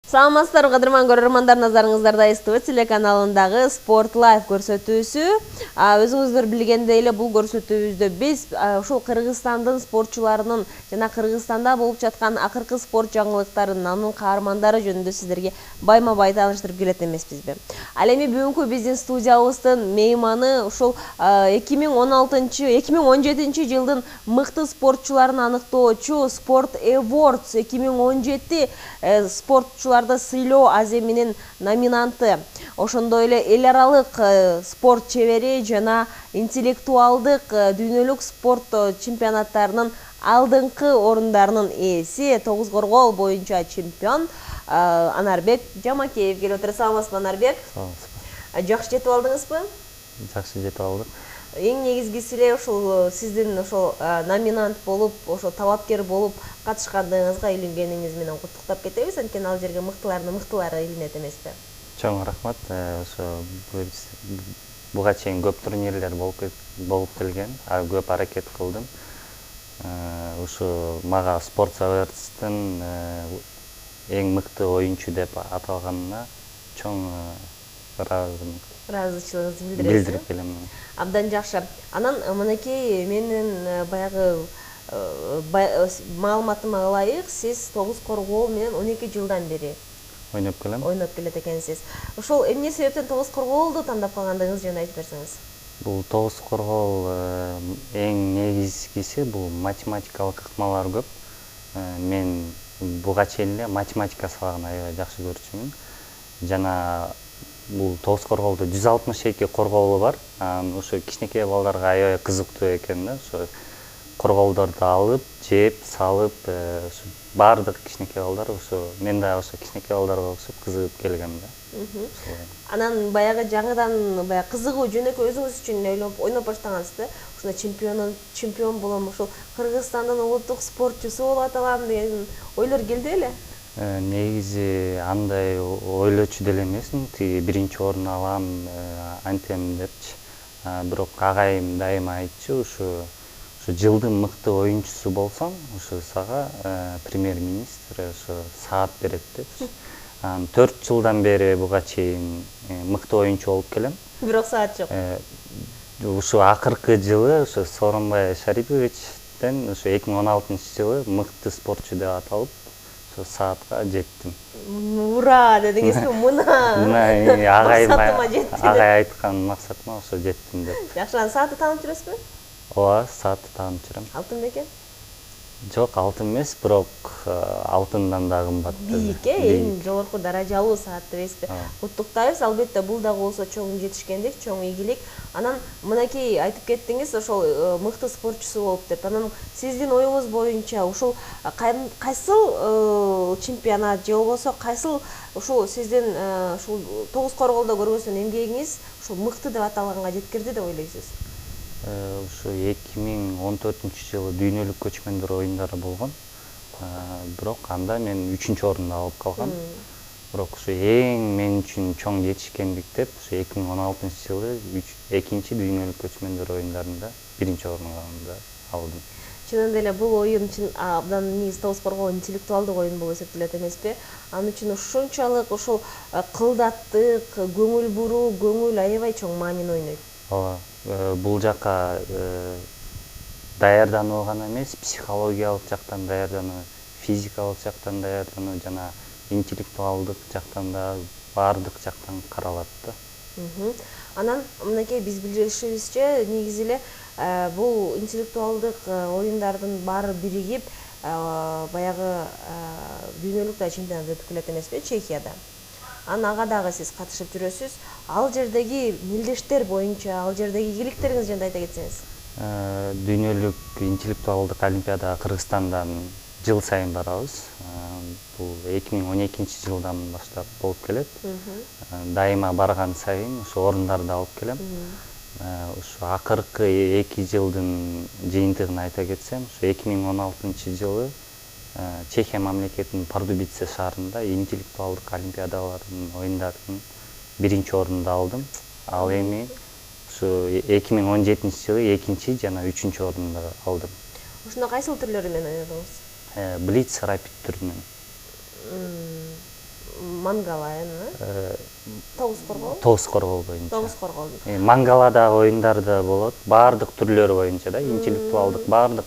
Саламатсыздар, кадырман көрөрмандар, назарыңыздарда СТВ телеканалындагы Sport Life көрсөтүүсү. Өзүңүздөр билгендей эле бул көрсөтүүбүздө биз ушул Кыргызстандын спортчуларынын жана Кыргызстанда болуп жаткан акыркы спорт жаңылыктарын, анын каармандары жөнүндө сиздерге байма-бай тааныштырып келет эмеспизби? Ал эми бүгүнкү биздин студиябыздын мейманы ушул 2017 жылдын мыкты спортчуларын аныктоочу Sport Awards 2017 спортчулар сыйлоо аземинин номинанты, ошондой эле эл аралык спорт чебери жана интеллектуалдык дүйнөлүк спорт чемпионаттарынын алдыңкы орундарынын ээси, тогуз коргоол боюнча чемпион Анарбек Жамакеев келип отур. Саламатсызбы, Анарбек? Саламатсызбы. Жакшы жетип алдыңызбы? Жакшы жетип алдык. Эң негизгиси эле ушул сиздин ошол номинант болуп, ошол талапкер болуп катышкандыгыңызга, илингениңиз менен куттуктап кетебиз. Анткени ал жерге мыктылардын мыктылары илинет эмеспи? Чоң рахмат. Ошо буга чейин көп турнирлер болуп келген, көп аракет кылдым. Ушу мага Sport Awards'тын эң мыкты оюнчу деп аталганына чоң ыраазычылыгыңызды билдирип келем. Абдан жакшы. Анан мынакей менин баягы маалыматыма ылайык, сиз тогуз коргоол менен 12 жылдан бери ойноп келем. Ойноп келет экенсиз. Ошол эмне себептен тогуз коргоолду тандап калгандыгыңызды жөнүндө айтып берсеңиз. Бул тогуз коргоол эң негизгиси бул математикалык ыкмалар көп. Мен буга чейин эле математика сабагын аябай жакшы көрчүмүн. Жана бул тогуз коргоолдо 162 коргоолу бар. Ошо кичинекей балдарга аябай кызыктуу экен да. Ошо коргоолдорду алып, жеп, салып, баардык кичинекей балдар ошо мен да ошо кичинекей балдарга окшоп кызыгып келгем да. Анан баягы жаңыдан баягы кызыгуу жөнөкөй өзүңүз үчүн ойноп баштагансыз да. Ушундай чемпион болом, ушул Кыргызстандын улуттук спортчусу болуп аталам деген ойлор келди беле? Негизи андай ойлочу деле эмесмин, тиги биринчи орун алам, антем депчи. Бирок агайым дайыма айтчу, ушу жылдын мыкты оюнчусу болсоң, ушу сага премьер-министр ошо саат берет депчи. 4 жылдан бери буга чейин мыкты оюнчу болуп келем. Бирок саат жок. Ушу акыркы жылы ушу Сооронбай Шариповичтен ушу 2016-жылы мыкты спортчу деп аталып, ушу саатка жеттим. Ура дедиңизби? Мына агай айткан максатыма ошо жеттим деп. Жакшы, саатты таанып жүрөсүзбү? Ооба, саатты таанып жүрөм. Алтын бекен? Жок, алтын эмес, бирок алтындан да кымбат. Бийик, эң жогорку даражалуу саат дебейсизби? Куттуктайбыз, албетте бул дагы болсо чоң жетишкендик, чоң игилик. Анан мынакей айтып кеттиңиз, ошол мыкты спортчусу болуп деп. Анан сиздин оюңуз боюнча ушул кайсыл чемпионат же болбосо кайсыл ушул сиздин ушул тогуз коргоолдо көргөзгөн эмгегиңиз ушул мыкты деп аталганга жеткирди деп ойлойсуз? Ушу 2014-жылы дүйнөлүк көчмөндөр оюндары болгон. Бирок анда мен 3-орунду алып калгам. Бирок ушу эң мен үчүн чоң жетишкендик деп ушу 2016-жылы 2-чи дүйнөлүк көчмөндөр оюндарында 1-орунду алдым. Чынында эле бул оюн абдан негизи тогуз коргоо интеллектуалдык оюн болуп эсептелет эмеспи? Анын үчүн ушунчалык ушул кылдаттык, көңүл буруу, көңүл аябай чоң маанини ойнойт. Ооба. Бул жака даярдануу гана эмес, психологиялык жактан даярдануу, физикалык жактан даярдануу жана интеллектуалдык жактан да баардык жактан каралат да. Анан мынакей биз билишибизче, негизи эле бул интеллектуалдык оюндардын баары биригип, баягы дүйнөлүк чемпионат өтүп келет эмеспи, Чехияда. Ага дагы сиз катышып жүрөсүз. Ал жердеги мелдештер боюнча, ал жердеги ийгиликтериңиз жөнүндө айта кетсеңиз. Дүйнөлүк интеллектуалдык олимпиадага Кыргызстандан жыл сайын барабыз. Бул 2012-жылдан баштап болуп келет. Дайыма барган сайын ушу орундарды алып келем. Ушу акыркы 2 жылдын жыйынтыгын айта кетсем, ушу 2016-жылы Чехия мамлекетинин Пардубице шаарында интеллектуалдык олимпиадалардын оюндардын 1-орунду алдым. Ал эми ушу 2017-жылы 2-чи жана 3-орунду алдым. Ушунда кайсыл түрлөрү менен ойнодуңуз? Блиц, рапид түрүнөн. Мангала, тогуз коргол. Тогуз коргол боюнча. Тогуз коргол. Мангаладагы оюндар да болот, баардык түрлөрү боюнча да, интеллектуалдык баардык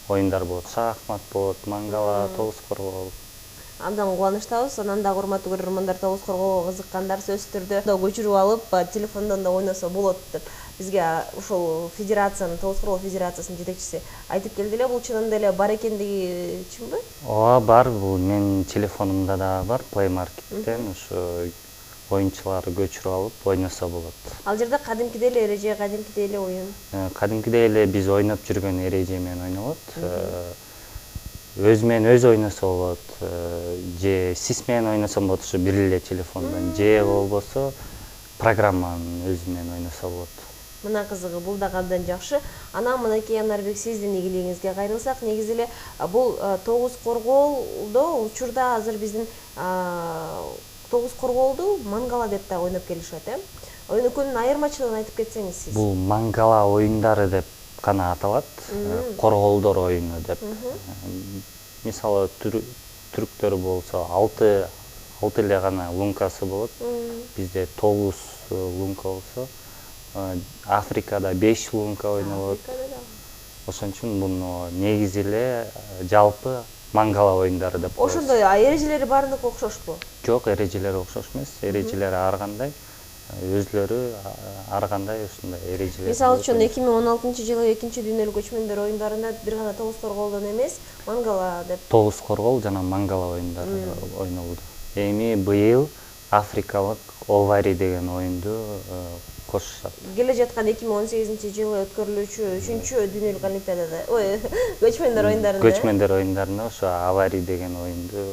оюндар болот. Шахмат болот, мангала, тогуз коргол. Абдан кубанычтабыз. Анан дагы урматтуу көрөрмандар, тогуз коргоого кызыккандар сөзсүз түрдө көчүрүп алып, телефондон да ойносо болот деп бизге ушул федерациянын, тогуз коргол федерациясынын жетекчиси айтып келди эле. Бул чынында эле бар экендиги чынбы? Ооба, бар. Бул менин телефонумда да бар, Play Market'тен ушу оюнчуларды көчүрүп алып ойносо болот. Ал жерде кадимкидей эле эреже, кадимкидей эле оюн. Кадимкидей эле биз ойноп жүргөн эреже менен ойнолот. Өз менен өзү ойносо болот, же сиз менен ойносо болот ушу бир эле телефондон, же болбосо программанын өзү менен ойносо болот. Мына кызыгы, бул дагы абдан жакшы. Анан мынакей Анарбек, сиздин ийгилигиңизге кайрылсак, негизи эле бул тогуз корголдо учурда азыр биздин тогуз корголду мангала деп да ойноп келишет, Ойнокөнүн айырмачылыгын айтып кетсеңиз сиз. Бул мангала оюндары деп гана аталат, корголдор оюну деп. Мисалы түрктөр болсо 6 эле гана лункасы болот. Бизде 9 лунка болсо, Африкада 5 лунка ойнолот. Ошон үчүн муну негизи эле жалпы мангала оюндары деп коебуз. Ошондой эрежелери баарындыкы окшошпу? Жок, эрежелери окшош эмес. Эрежелери ар кандай. Өзлөрү ар кандай ушундай эрежелер. Мисалы үчүн 2016-жылы 2 дүйнөлүк көчмөндөр оюндарында бир гана тогуз корголдон эмес, мангала деп. Тогуз коргол жана мангала оюндары ойнолду. Эми быйыл Африкалык Овари деген оюнду кошушат. Келе жаткан 2018-жылы өткөрүлүүчү 3 дүйнөлүк олимпиадада, көчмөндөр оюндарында. Көчмөндөр оюндарында ошо Авари деген оюнду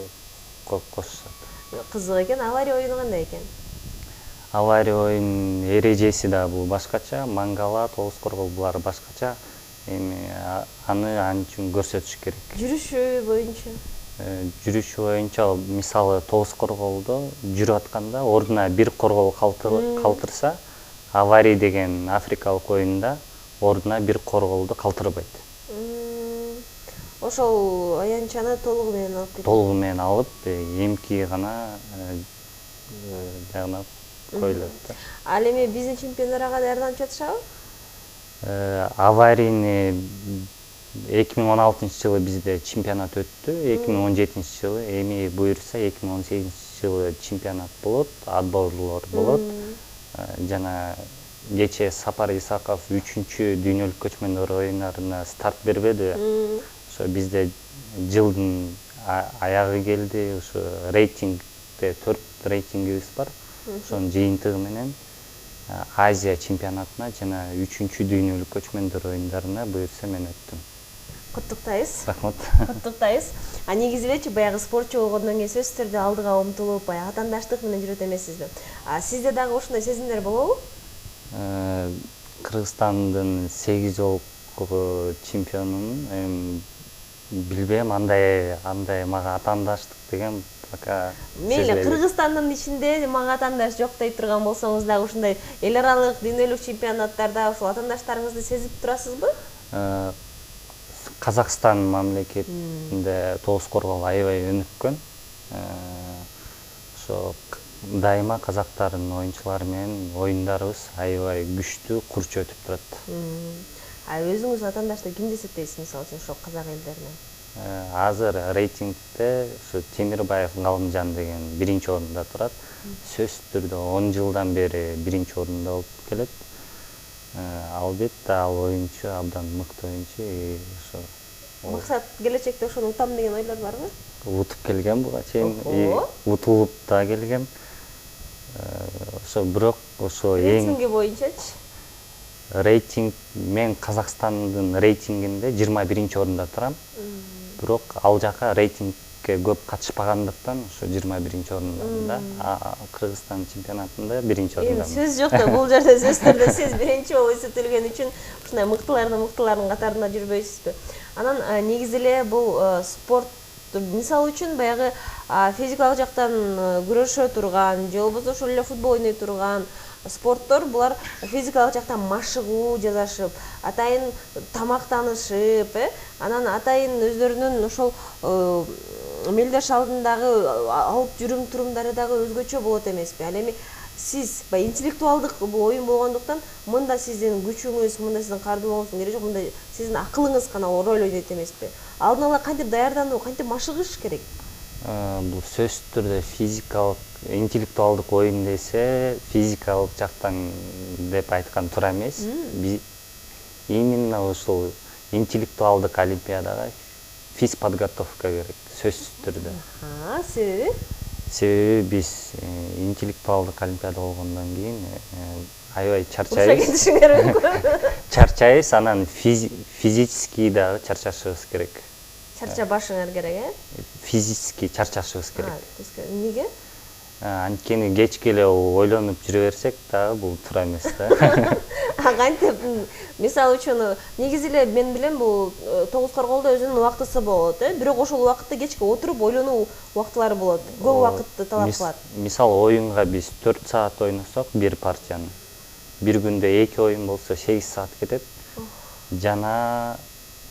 кошушат. Кызык экен. Авари оюну кандай экен? Авари оюн эрежеси да бул башкача, мангала, тогуз коргол булар башкача. Эми аны анча көрсөтүш керек. Жүрүшү боюнча? Жүрүшү боюнча, мисалы тогуз корголдо жүрүп атканда ордуна бир коргол калтырса, Авари деген африкалык оюнда ордуна бир корголду калтырбайт. Ошол аянтчаны толугу менен алып кетет. Толугу менен алып, эмки гана жагына коюлат. Ал эми биздин чемпиондор ага даярданып жатышабы? Аварини 2016-жылы бизде чемпионат өттү, 2017-жылы, эми буюрса 2018-жылы чемпионат болот, отборлор болот. Жана кечээ Сапар Исаков 3 дүйнөлүк көчмөндөр оюндарына старт бербеди. Ошо бизде жылдын аягы келди, ошо рейтингде 4 рейтингибиз бар. Ошонун жыйынтыгы менен Азия чемпионатына жана 3 дүйнөлүк көчмөндөр оюндарына буюрса мен өттүм. Куттуктайбыз. Рахмат. Куттуктайбыз. Негизи элечи баягы спортчу болгондон кийин сөзсүз түрдө алдыга умтулуп, баягы атаандаштык менен жүрөт эмессизби? Сизде дагы ушундай сезимдер болобу? Кыргызстандын 8 жолку чемпионунун билбейм, андай мага атаандаштык деген пока. Мейли, Кыргызстандын ичинде мага атаандаш жок дейт турган болсоңуз дагы ушундай эл аралык дүйнөлүк чемпионаттарда ушул атаандаштарыңызды сезип турасызбы? Казакстан мамлекетинде тогуз коргол аябай өнүккөн. Ошо дайыма казактардын оюнчулары менен оюндарыбыз аябай күчтүү, курч өтүп турат. Өзүңүз атаандаштык кимди эсептейсиз, мисалы үчүн ошол казак элдеринен? Азыр рейтингде ушу Темирбаев Галымжан деген биринчи орунда турат. Сөзсүз түрдө 10 жылдан бери биринчи орунда болуп келет. Албетте ал оюнчу абдан мыкты оюнчу. Максат келечекте ошону утам деген ойлор барбы? Утуп келгем буга чейин, утулуп да келгем. Ошо бирок ошо рейтинги боюнчачы? Рейтинг, мен Казакстандын рейтингинде 21 орунда турам. Бирок ал жака рейтингке көп катышпагандыктан ошо 21 орунда, Кыргызстан чемпионатында 1 орунда. Сөз жок да, бул жерде сөз түрдө сиз биринчи болуп эсептелген үчүн ушундай мыктылардын катарында жүрбөйсүзбү? Анан негизи эле бул спорт, мисалы үчүн баягы физикалык жактан күрөшө турган, же болбосо ошол эле футбол ойной турган спорттор, булар физикалык жактан машыгуу жасашып, атайын тамактанышып, анан атайын өздөрүнүн ошол мелдеш алдындагы алып жүрүм турумдары дагы өзгөчө болот эмеспи? Ал эми сиз баягы интеллектуалдык оюн болгондуктан мында сиздин күчүңүз, мында сиздин кардыооңуздун кереги жок, мында сиздин акылыңыз гана роль ойнойт эмеспи? Алдын ала кантип даярдануу, кантип машыгыш керек? Бул сөзсүз түрдө физикалык, интеллектуалдык оюн десе, физикалык жактан деп айткан туура эмес. Именно ушул интеллектуалдык олимпиадага физподготовка керек, сөзсүз түрдө. Себеби? Себеби биз интеллектуалдык олимпиада болгондон кийин аябай чарчайбыз. Чарчайбыз, анан физически дагы чарчашыбыз керек. Чарчабашыңар керек, Физически чарчашыбыз керек. Эмнеге? Анткени кечке эле ойлонуп жүрө берсек дагы бул туура эмес да. Кантип, мисалы үчүн, негизи эле мен билем бул тогуз корголдо өзүнүн убактысы болот, бирок ошол убакытта кечке отуруп ойлонуу убактылары болот. Көп убакытты талап кылат. Мисалы оюнга биз 4 саат ойносок бир партияны, бир күндө 2 оюн болсо 8 саат кетет. Жана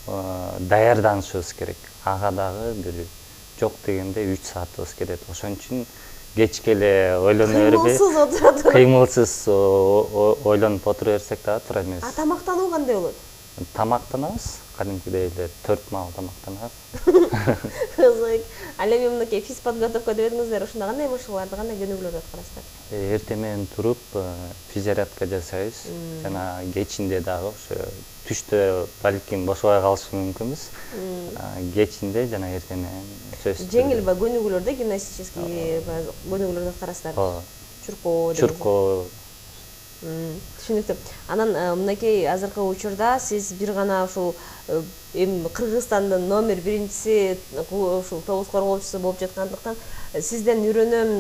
даярданышыбыз керек. Ага дагы бир жок дегенде 3 саатыбыз кетет. Ошон үчүн кечке эле ойлоно бербей, кыймылсыз ойлонуп отура берсек дагы туура эмес. Тамактануу кандай болот? Тамактанабыз, кадимкидей эле 4 маал тамактанабыз. Ал эми мынакей физподготовка деп едиңиздер, ошондо кандай машыгууларды, кандай көнүгүүлөрдү аткарасыздар? Эртең менен туруп физзарядка жасайбыз. Жана кечинде дагы ошо түштө балким бошобой калышы мүмкүнбүз. Кечинде жана эртең менен сөзсүз. Жеңил ба көнүгүүлөрдө, гимнастический көнүгүүлөрдү аткарасыздар? Чуркоо. Чуркоо. Түшүнүктүү. Анан мынакей азыркы учурда сиз бир гана ушул Кыргызстандын номер 1-си ушул тогуз корголчусу болуп жаткандыктан сизден үйрөнөм,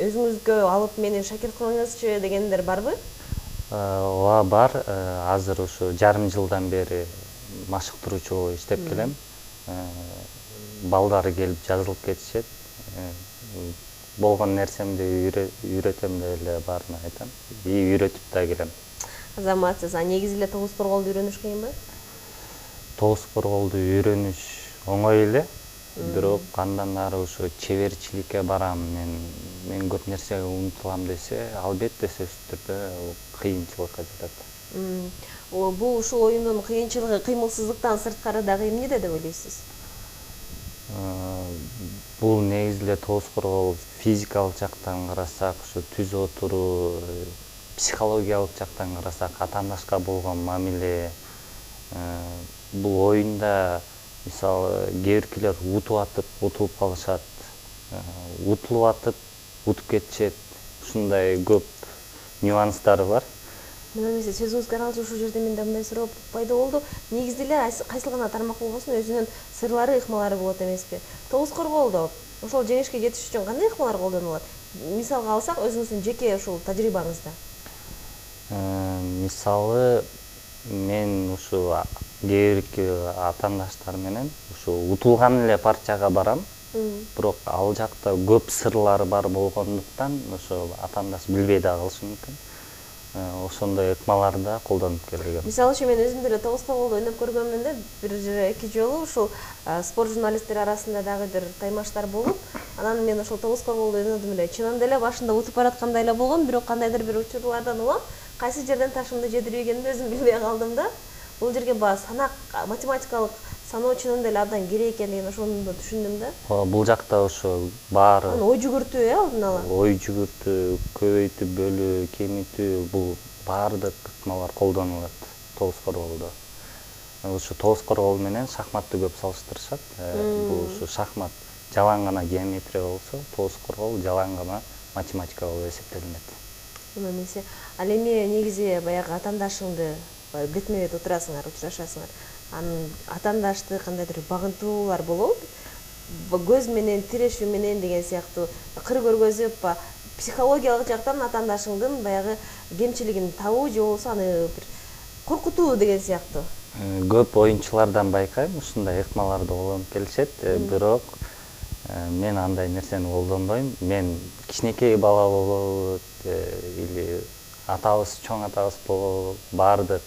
өзүңүзгө алып мени шакирт кылыңызчы дегендер барбы? Ооба бар. Азыр ушу жарым жылдан бери машыктыруучу болуп иштеп келем. Балдары келип жазылып кетишет. Болгон нерсемди үйрөтөм деп эле баарына айтам. Үйрөтүп да келем. Азаматсыз. Негизи эле тогуз корголду үйрөнүш кыйынбы? Тогуз корголду үйрөнүш оңой эле. Бирок андан ары ушу чеберчиликке барам, мен көп нерсеге умтулам десе, албетте сөзсүз түрдө кыйынчылыкка жатат. Бул ушул оюндун кыйынчылыгы кыймылсыздыктан сырткары дагы эмнеде деп ойлойсуз? Бул негизи эле тогуз коргол физикалык жактан карасак, ушу түз отуруу, психологиялык жактан карасак, атаандашка болгон мамиле, бул оюнда мисалы кээ биркилер утулуп калышат, утулуп атып, утуп кетишет. Ушундай көп нюанстары бар. Мына эмесе сөзүңүзгө аралашып ушул жерде менде мындай суроо пайда болду. Негизи эле кайсыл гана тармак болбосун өзүнүн сырлары, ыкмалары болот эмеспи? Тогуз корголдо ошол жеңишке жетиш үчүн кандай ыкмалар колдонулат? Мисалга алсак, өзүңүздүн жеке ушул тажрыйбаңызда. Мисалы мен ушу кээ бирки атаандаштар менен ушу утулган эле партияга барам. Бирок ал жакта көп сырлары бар болгондуктан ошо атаандаш билбей да калышы мүмкүн. Ошондой ыкмаларды да колдонуп келгем. Мисалы үчүн мен өзүм деле тогуз корголду ойноп көргөнмүн да, бир эки жолу ушул спорт журналисттери арасында дагы бир таймаштар болуп, анан мен ошол тогуз корголду ойнодум эле. Чынында эле башында утуп бараткандай эле болгом, бирок кандайдыр бир учурлардан улам кайсы жерден ташымды жедирбегенимди өзүм билбей калдым да. Бул жерге баягы санак, математикалык саноо чынында эле абдан керек экенин ошону да түшүндүм да. Бул жакта ошо баары. Ой жүгүртүү, алдын ала. Ой жүгүртүү, көбөйтүп бөлүү, кемитүү, бул баардык ыкмалар колдонулат тогуз корголдо. Ушу тогуз коргол менен шахматты көп салыштырышат. Бул ушу шахмат жалаң гана геометрия болсо, тогуз коргол жалаң гана математика болуп эсептелинет. Эмесе, ал эми негизи баягы атаандашыңды бетме бет отурасыңар, учурашасыңар. Анын атаандашты кандайдыр багынтуулар болобу? Көз менен, тирешүү менен деген сыяктуу кыр көргөзүп, психологиялык жактан атаандашыңдын баягы кемчилигин табуу же болбосо аны бир коркутуу деген сыяктуу. Көп оюнчулардан байкайм, ушундай ыкмаларды колдонуп келишет, бирок мен андай нерсени колдонбойм. Мен кичинекей бала болобу или атабыз, чоң атабыз болобу, баардык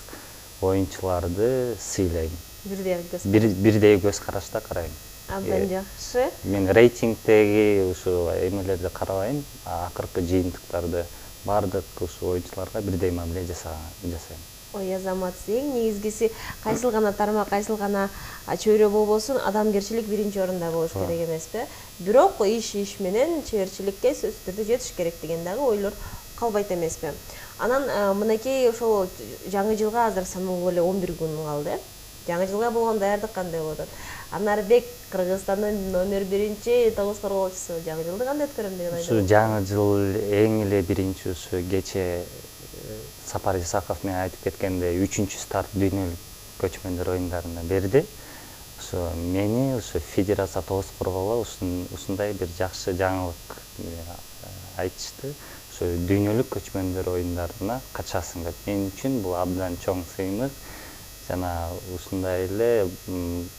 оюнчуларды сыйлайм. Бирдей көз карашта карайм. Абдан жакшы. Мен рейтингдеги ушу эмелерди карабайм, акыркы жыйынтыктарды бардык ушу оюнчуларга бирдей мамиле жасайм. Ой, азамат, эң негизгиси кайсыл гана тармак, кайсыл гана чөйрө болбосун, адамгерчилик биринчи орунда болуш керек эмеспи? Бирок иш менен чеберчиликке сөзсүз түрдө жетиш керек деген дагы ойлор калбайт эмеспи? Анан мынакей ошол жаңы жылга азыр саналуу эле 11 күн калды. Жаңы жылга болгон даярдык кандай болуп атат? Анарбек Кыргызстандын номер 1 тогуз корголчусу жаңы жылды кандай өткөрөм деген ойдо? Ушу жаңы жыл эң эле биринчи ушу кече Сапар Исаков менен айтып кеткендей 3-чү старт дүйнөлүк көчмөндөр оюндарына берди. Ушу мени ушу федерация тогуз корголо ушундай бир жакшы жаңылык айтышты. Ушу дүйнөлүк көчмөндөр оюндарына катышасың деп. Мен үчүн бул абдан чоң сыймык. Жана ушундай эле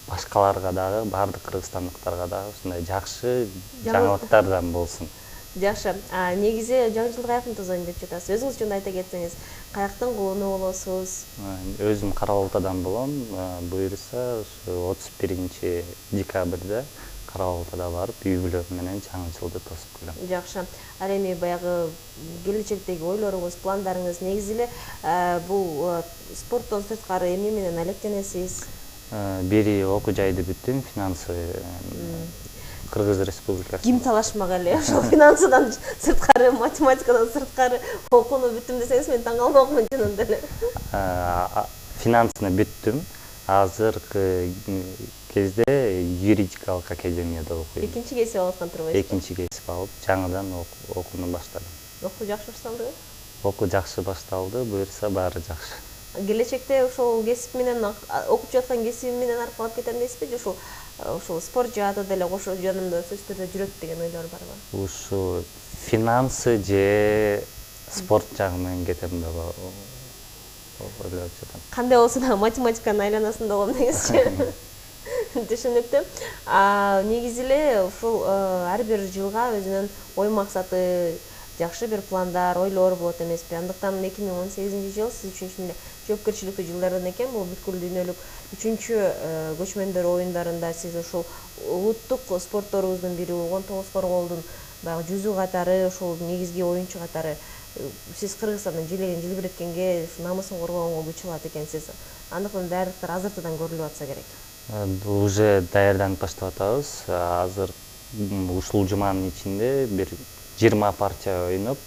башкаларга дагы, бардык кыргызстандыктарга дагы ушундай жакшы жаңылыктардан болсун. Жакшы. Негизи жаңы жылды каяктан тозойм деп жатасыз? Өзүңүз жөнүндө айта кетсеңиз, каяктан кулунуу болосуз? Өзүм Кара-Балтадан болом. Буюрса, ушу 31 декабрда Кара-Балтада барып, үй бүлөм менен жаңы жылды тосуп келем. Жакшы. Ал эми баягы келечектеги ойлоруңуз, пландарыңыз негизи эле бул спорттон сырткары эмне менен алектенесиз? Бири окуу жайды бүттүм, финансы Кыргыз Республикасы. Ким талашмак эле ошол финансыдан сырткары, математикадан сырткары окууну бүттүм десеңиз, мен таң калмакмын чынында эле. Финансыны бүттүм. Азыркы кезде юридикалык академияда окуйм. Экинчи кесип алып аткан турбайсызбы? Экинчи кесип алып, жаңыдан окууну баштадым. Окуу жакшы башталдыбы? Окуу жакшы башталды, буюрса баары жакшы. Келечекте ошол кесип менен окуп жаткан кесибим менен аркалап кетем дейсизби, же ошол спорт жааты деле кошо жанымда сөзсүз түрдө жүрөт деген ойлор барбы? Ушу финансы же спорт жагы менен кетем деп ойлоп жатам. Кандай болсо да математиканын айланасында болом деңизчи. Түшүнүктүү. Негизи эле ушул ар бир жылга өзүнүн ой максаты, жакшы бир пландар, ойлор болот эмеспи? Андыктан 2018-жыл сиз үчүн жоопкерчиликтүү жылдардан экен. Бул бүткүл дүйнөлүк 3-чү көчмөндөр оюндарында сиз ошол улуттук спортторубуздун бири болгон тогуз корголдун баягы жүзү катары, ошол негизги оюнчу катары сиз Кыргызстандын желегин желбиреткенге, намысын коргогонго күч алат экенсиз. Андыктан даярдыктар азыртыдан көрүлүп атса керек. Уже даярданып баштап атабыз. Азыр ушул жуманын ичинде бир 20 партия ойноп,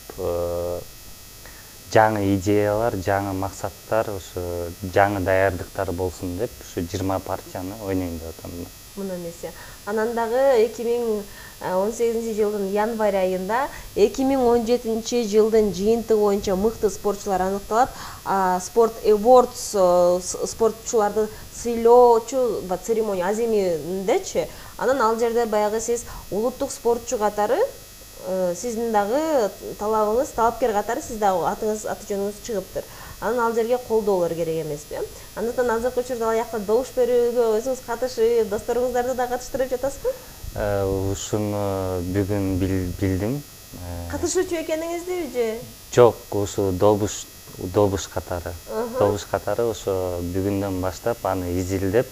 жаңы идеялар, жаңы максаттар, ушу жаңы даярдыктар болсун деп, ушу 20 партияны ойнойм деп атам. Мына эмесе. Анан дагы 2018-жылдын январь айында 2017 жылдын жыйынтыгы боюнча мыкты спортчулар аныкталат. Sport Awards спортчуларды сыйлоочу церемония аземиндечи. Анан ал жерде баягы сиз улуттук спортчу катары, сиздин дагы талабыңыз, талапкер катары сиз дагы атыңыз, аты жөнүңүз чыгыптыр. Анан ал жерге колдоолор керек эмеспи? Андыктан азыркы учурда ал жакта добуш берүүгө өзүңүз катышып, досторуңуздарды да катыштырып жатасызбы? Ушуну бүгүн билдим. Катышуучу экениңизди же? Жок, ушу добуш катары. Добуш катары ошо бүгүндөн баштап аны изилдеп,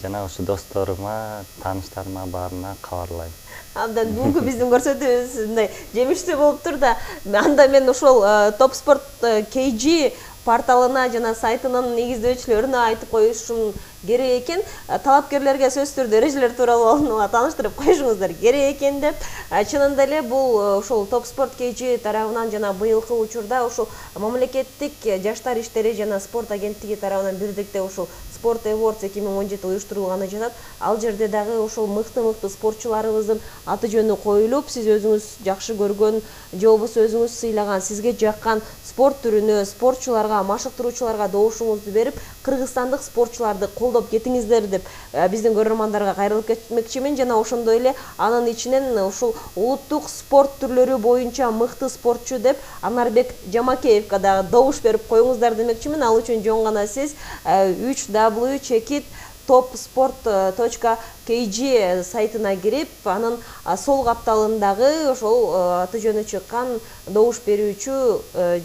жана ошо досторума, тааныштарыма баарына кабарлайм. Абдан бүгүнкү биздин көрсөтүүбүз мындай жемиштүү болуптур да, анда мен ошол Топ Спорт KG порталына жана сайтынын негиздөөчүлөрүнө айтып коюшум керек экен. Талапкерлерге сөзсүз түрдө эрежелер тууралуу тааныштырып коюшуңуздар керек экен деп. Чынында эле бул ошол Топ Спорт KG тарабынан жана быйылкы учурда ошол мамлекеттик жаштар иштери жана спорт агенттиги тарабынан бирдикте ошол Sport Awards 2017 уюштурулганы жатат. Ал жерде дагы ошол мыкты спортчуларыбыздын аты жөнү коюлуп, сиз өзүңүз жакшы көргөн же болбосо өзүңүз сыйлаган, сизге жаккан спорт түрүнө, спортчуларга, машыктыруучуларга добушуңузду берип, кыргызстандык спортчуларды колдоп кетиңиздер деп биздин көрөрмандарга кайрылып кетмекчимин. Жана ошондой эле анын ичинен ушул улуттук спорт түрлөрү боюнча мыкты спортчу деп Анарбек Жамакеевге дагы добуш берип коюңуздар демекчимин. Ал үчүн жөн гана сиз 3w.topsport.kg сайтына кирип, анын сол капталындагы ошол аты жөнү чыккан добуш берүүчү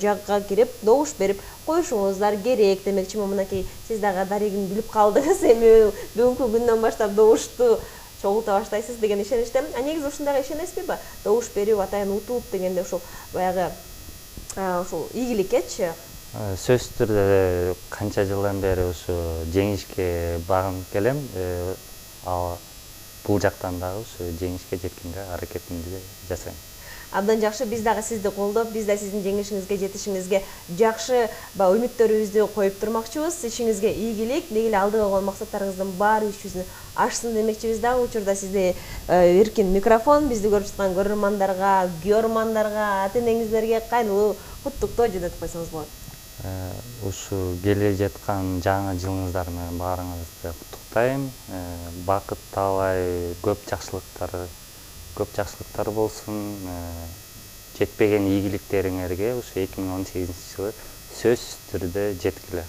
жакка кирип, добуш берип коюшуңуздар керек демекчимин. Мынакей сиз дагы дарегин билип калдыңыз. Эми бүгүнкү күндөн баштап добушту чогулта баштайсыз деген ишеничтемин. Негизи ушундайга ишенесизби? Добуш берип атайын утуп дегенде ушул баягы ушул ийгиликкечи. Сөзсүз түрдө канча жылдан бери ушу жеңишке багынып келем. Ал бул жактан дагы ушу жеңишке жеткенге аракетимди жасайм. Абдан жакшы, биз дагы сизди колдоп, биз да сиздин жеңишиңизге, жетишиңизге жакшы үмүттөрүбүздү коюп турмакчыбыз. Ишиңизге ийгилик, деги эле алдыга койгон максаттарыңыздын баары үч жүзүн ашсын демекчибиз. Дагы учурда сизде эркин микрофон, бизди көрүп жаткан көрөрмандарга, күйөрмандарга, ата-энеңиздерге кайрылуу куттуктоо жөнөтүп койсоңуз болот. Ушу келе жаткан жаңы жылыңыздар менен баарыңызды куттуктайм. Бакыт таалай, көп жакшылыктар болсун. Жетпеген ийгиликтериңерге ушу 2018-жылы сөзсүз түрдө жеткиле.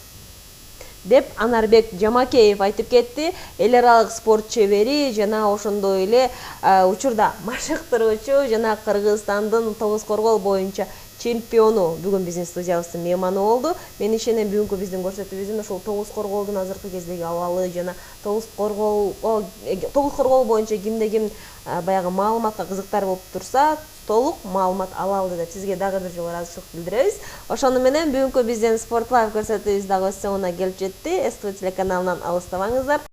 Деп Анарбек Жамакеев айтып кетти. Эл аралык спорт чебери жана ошондой эле учурда машыктыруучу жана Кыргызстандын тогуз коргол боюнча чемпиону бүгүн биздин студиябыздын мейманы болду. Мен ишенем бүгүнкү биздин көрсөтүүбүздүн ушул тогуз корголдун азыркы кездеги абалы жана тогуз коргол боюнча кимде ким баягы маалыматка кызыктар болуп турса, толук маалымат ала алды деп сизге дагы бир жолу ыраазычылык билдиребиз. Ошону менен бүгүнкү биздин Sport Life көрсөтүүбүз дагы өз соңуна келип жетти. СТВ телеканалынан алыстабаңыздар.